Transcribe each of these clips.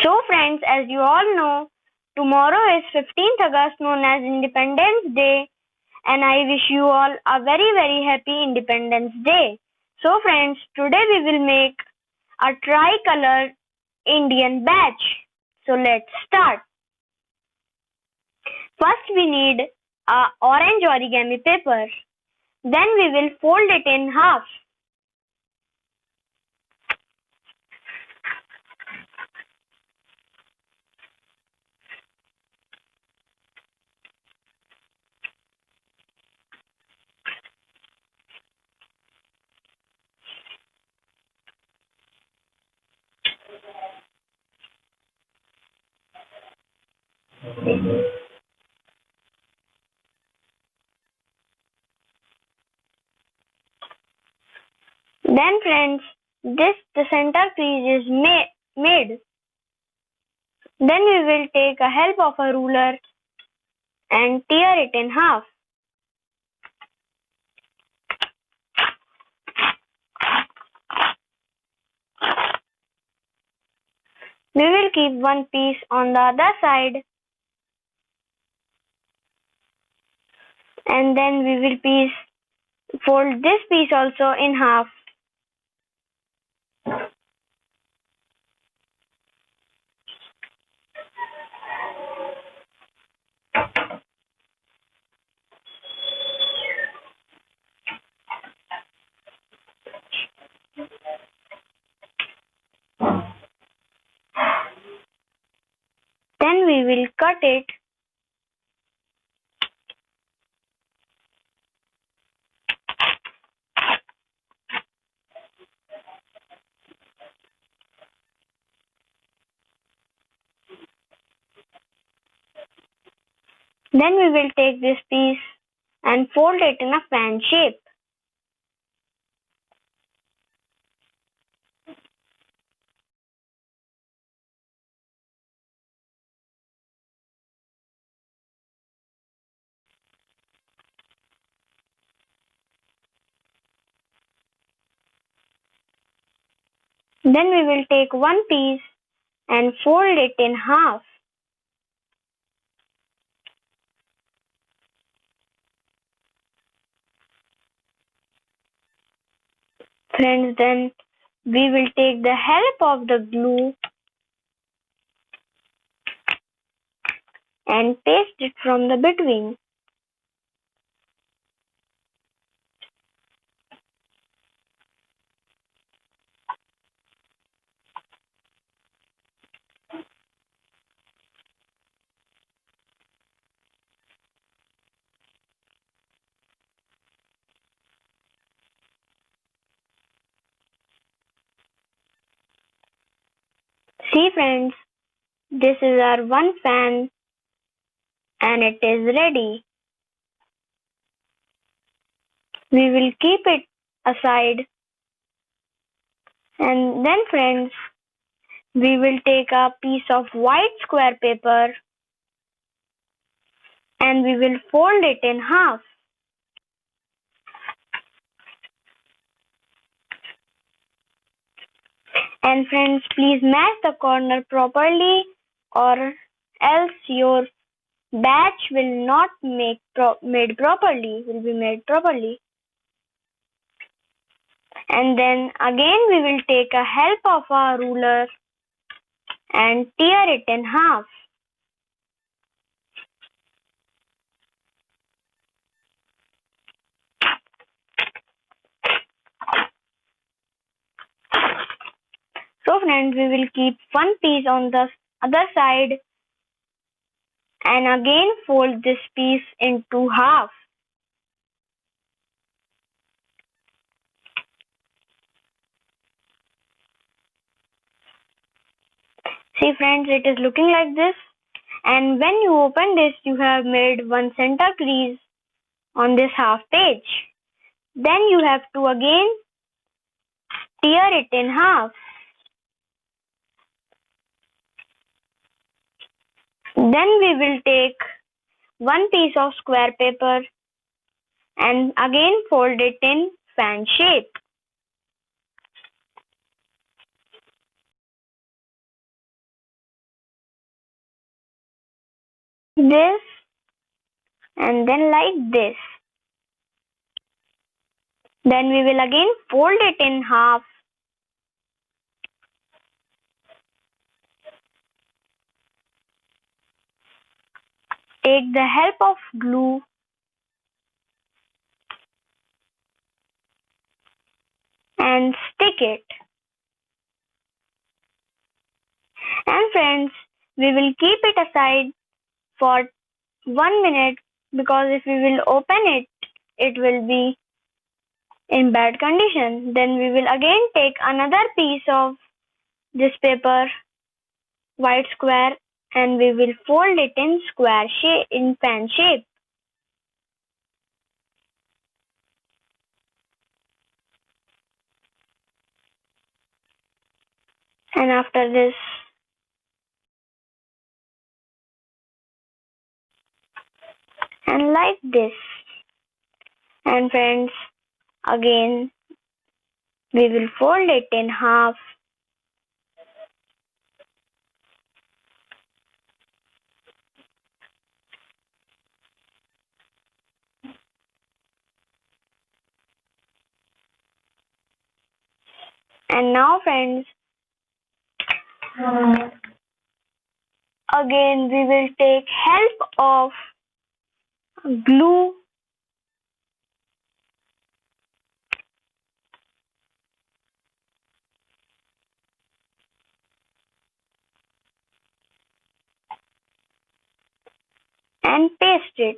So friends, as you all know, tomorrow is 15th August, known as Independence Day, and I wish you all a very happy Independence Day. So friends, today we will make a tricolor Indian badge. So let's start. First we need a orange origami paper. Then we will fold it in half. Then friends, the center crease is made. Then we will take a help of a ruler and tear it in half. We will keep one piece on the other side, and then we will fold this piece also in half. Then we will cut it. Then we will take this piece and fold it in a fan shape. Then we will take one piece and fold it in half. Friends, then we will take the help of the glue and paste it from the between. See friends, this is our one fan and it is ready. We will keep it aside, and then friends, we will take a piece of white square paper and we will fold it in half. And friends, please match the corner properly or else your batch will not be made properly. And then again we will take a help of our ruler and tear it in half. So friends, we will keep one piece on the other side and again fold this piece into half. See friends, it is looking like this, and when you open this, you have made one center crease on this half page. Then you have to again tear it in half. Then we will take one piece of square paper and again fold it in fan shape. this, and then like this. Then we will again fold it in half. Take the help of glue and stick it. And friends, we will keep it aside for 1 minute, because if we will open it, it will be in bad condition. Then we will again take another piece of this paper, white square, and we will fold it in square shape, in fan shape. And after this, and like this. And friends, again we will fold it in half. And now friends, again we will take help of glue and paste it.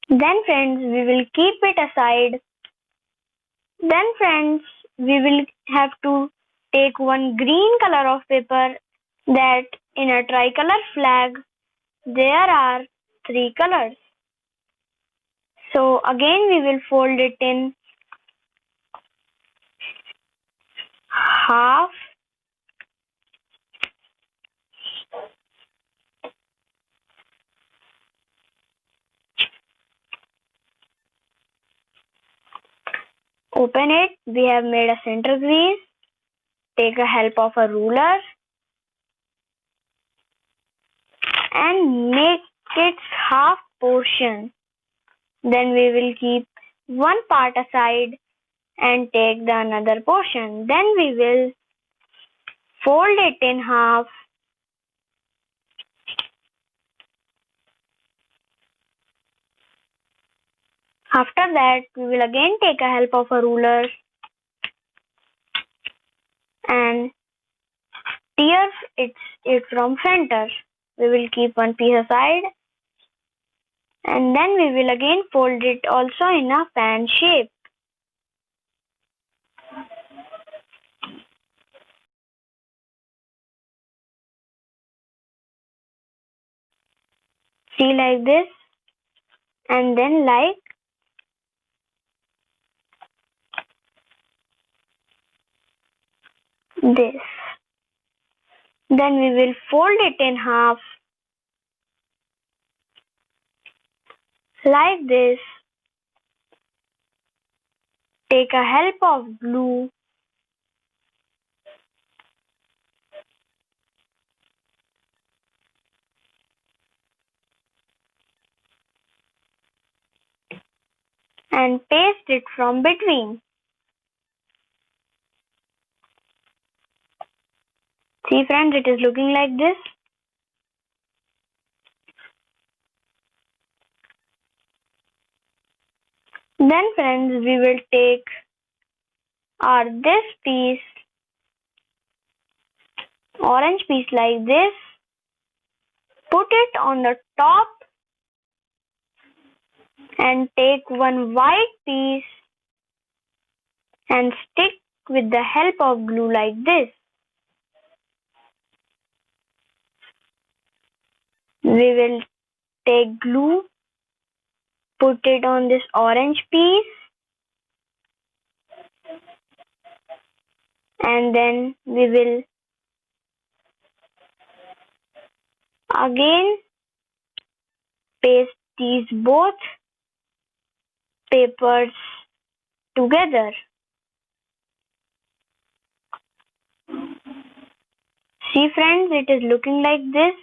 Then friends, we will keep it aside. Then friends, we will have to take one green color of paper, that in a tricolor flag there are three colors. So again we will fold it in half. Open it. We have made a center crease. Take a help of a ruler and make its half portion. Then we will keep one part aside and take the another portion. Then we will fold it in half. After that, we will again take a help of a ruler and tear it from center. We will keep one piece aside, and then we will again fold it also in a fan shape. See, like this, and then like this. Then we will fold it in half like this. Take a help of glue and paste it from between. See friends, it is looking like this. Then friends, we will take this piece, orange piece like this, put it on the top and take one white piece and stick with the help of glue like this. We will take glue, put it on this orange piece, and then we will again paste these both papers together. See friends, it is looking like this.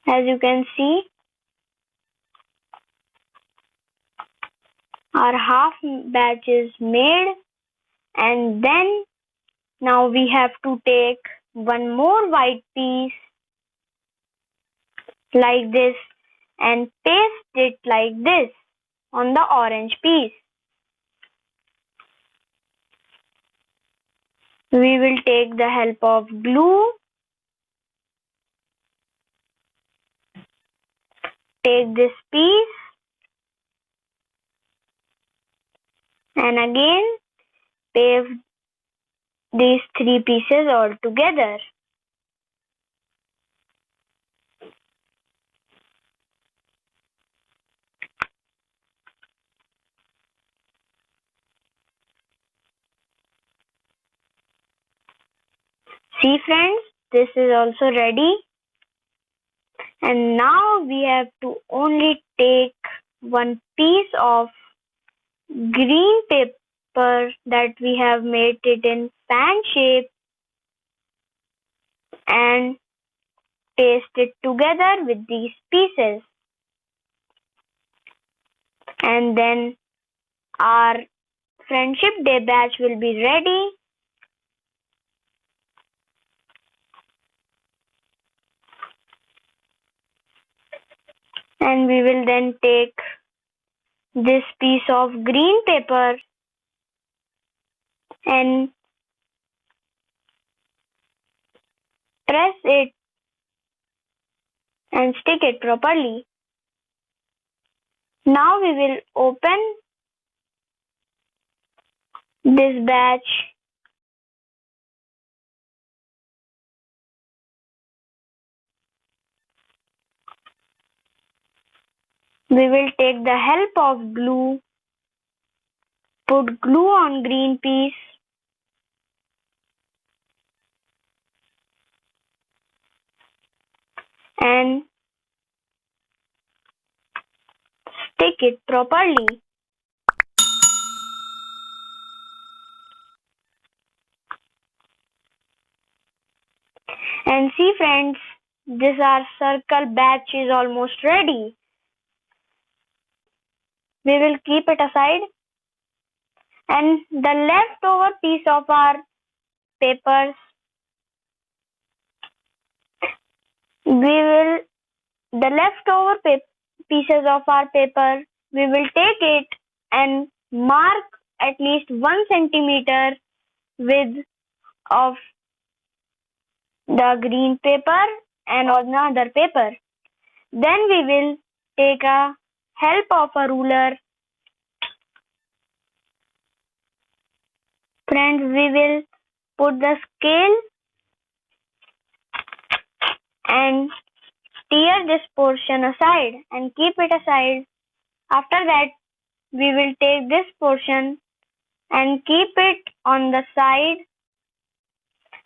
As you can see, our half batch is made, and then now we have to take one more white piece like this and paste it like this on the orange piece. We will take the help of glue, take this piece and again paste these three pieces all together. See friends, this is also ready, and now we have to only take one piece of green paper that we have made it in fan shape and paste it together with these pieces, and then our Friendship Day batch will be ready. And we will then take this piece of green paper and press it and stick it properly. Now we will open this batch we will take the help of glue, put glue on green piece and stick it properly. And see friends, this our circle batch is almost ready. We will keep it aside, and the leftover piece of our papers the leftover pieces of our paper we will take it and mark at least 1 centimeter width of the green paper and another paper. Then we will take a help of a ruler. Friends, we will put the scale and tear this portion aside and keep it aside. After that, we will take this portion and keep it on the side,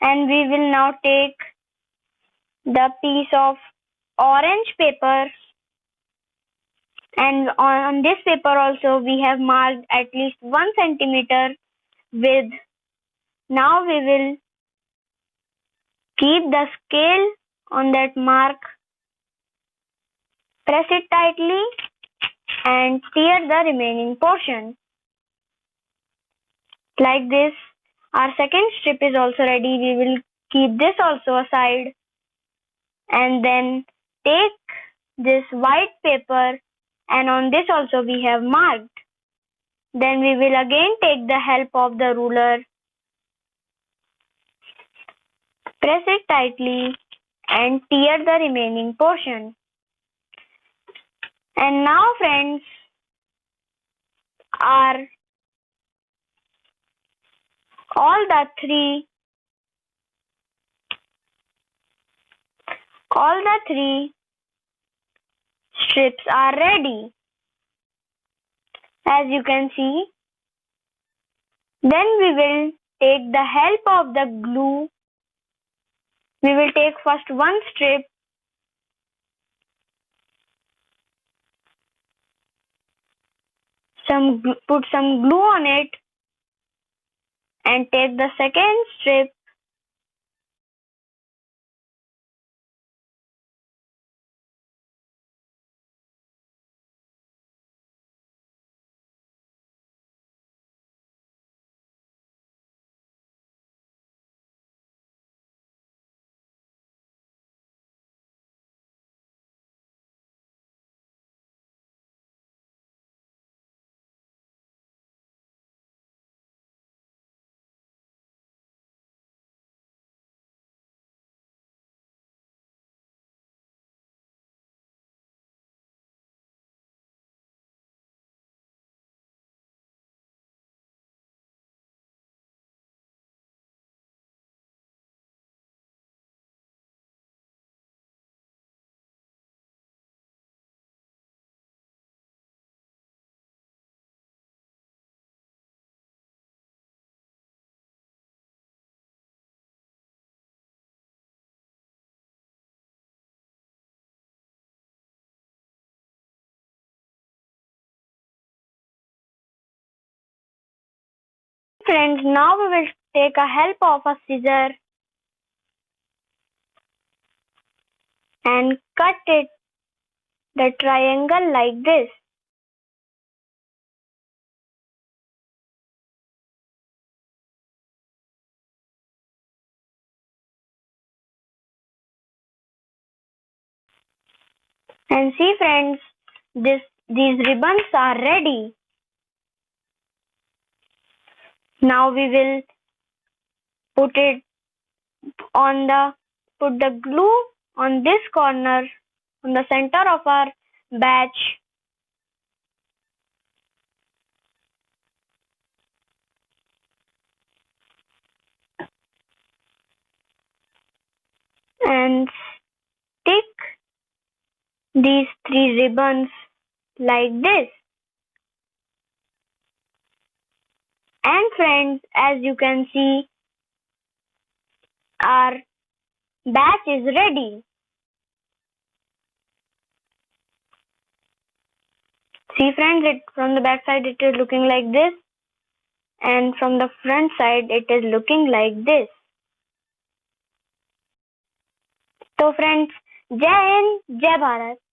and we will now take the piece of orange paper, and on this paper also we have marked at least 1 centimeter width. Now we will keep the scale on that mark, press it tightly and tear the remaining portion. Like this, our second strip is also ready. We will keep this also aside and then take this white paper, and on this also we have marked. Then we will again take the help of the ruler, press it tightly and tear the remaining portion. And now friends, our all the three strips are ready, as you can see. Then we will take the help of the glue. We will take first one strip, put some glue on it and take the second strip Friends, now we will take a help of a scissor and cut it the triangle like this. And see friends, these ribbons are ready. Now we will put it put the glue on this corner on the center of our batch and stick these three ribbons like this. And friends, as you can see, our batch is ready. See friends, from the back side it is looking like this, and from the front side it is looking like this. So friends, Jai Hind, Jai Bharat.